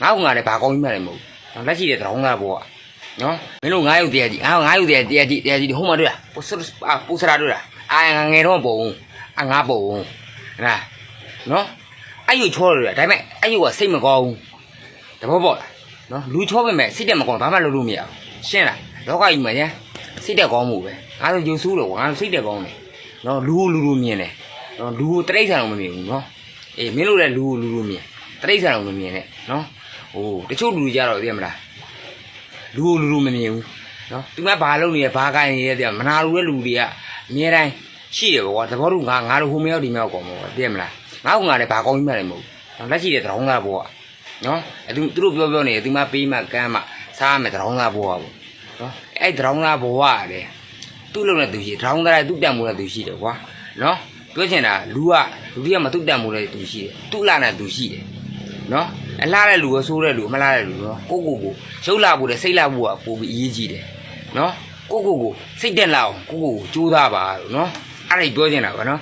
ငါ့ကငါလည်းဘာကောင်းကြီးမှလည်းမဟုတ်လက်ရှိတဲ့တောင်းသားဘောနော်မင်းတို့ငါးရုပ်တရားကြီးငါးရုပ်တရားကြီးဟိုမှာတွေ့လားပူစရာတွေ့လားငယ်တော့ပုံငါပုံလားနော်အဲ့ယူချောတယ်ဒါပေမဲ့အဲ့ယူကစိတ်မကောင်းဘူးတဘောပေါ့လားနော်လူချောပဲမဲ့စိတ်တက်မကောင်းဘာမှလုပ်လို့မရဘူးရှင်းလားလောကကြီးမှာညာစိတ်တက်ကောင်းမှုပဲငါတို့ယူဆူးတော့ငါတို့စိတ်တက်ကောင်းတယ်နော်လူမြင်တယ်နော်လူကိုတရိတ်ဆန်အောင်မမြင်ဘူးနော်အေးမင်းတို့လည်းလူမြင်တရိတ်ဆန်အောင်မမြင်နဲ့နော်ဟိုတချို့လူကြတော့သိရမလားလူမမြင်ဘူးနော်သူကဘာလုပ်နေလဲဘာကိုင်းနေလဲသိရမနာလူတဲ့လူတွေကအမြဲတမ်းရှိတယ်ကွာသဘောတူငါတို့ဟိုမရောက်ဒီမရောက်ကောပေါ့သိရမလားငါ့ကငါလည်းဘာကောင်းကြီးမှလည်းမဟုတ်ဘူးလက်ရှိတဲ့တောင်းသားဘောကနော်သူတို့ပြောနေတယ်သူမပေးမှကမ်းမှစားရမယ်တောင်းသားဘောကပေါ့နော်အဲ့တောင်းသားဘောကလည်းသူ့လုံးနဲ့သူရှိတောင်းသားသူ့တန်မိုးနဲ့သူရှိတယ်ကွာနော်ပြောချင်တာလူကမသူ့တန်မိုးနဲ့သူရှိတယ်သူ့လာနဲ့သူရှိတယ်နော်အလားတဲ့လူကဆိုးတဲ့လူမလားတဲ့လူနော်ကိုရုပ်လာဖို့တဲ့စိတ်လာဖို့ကပိုပြီးအရေးကြီးတယ်နော်ကိုစိတ်တက်လာအောင်ကိုကြိုးစားပါလို့နော်အဲ့ဒါပြောချင်တာပါနော်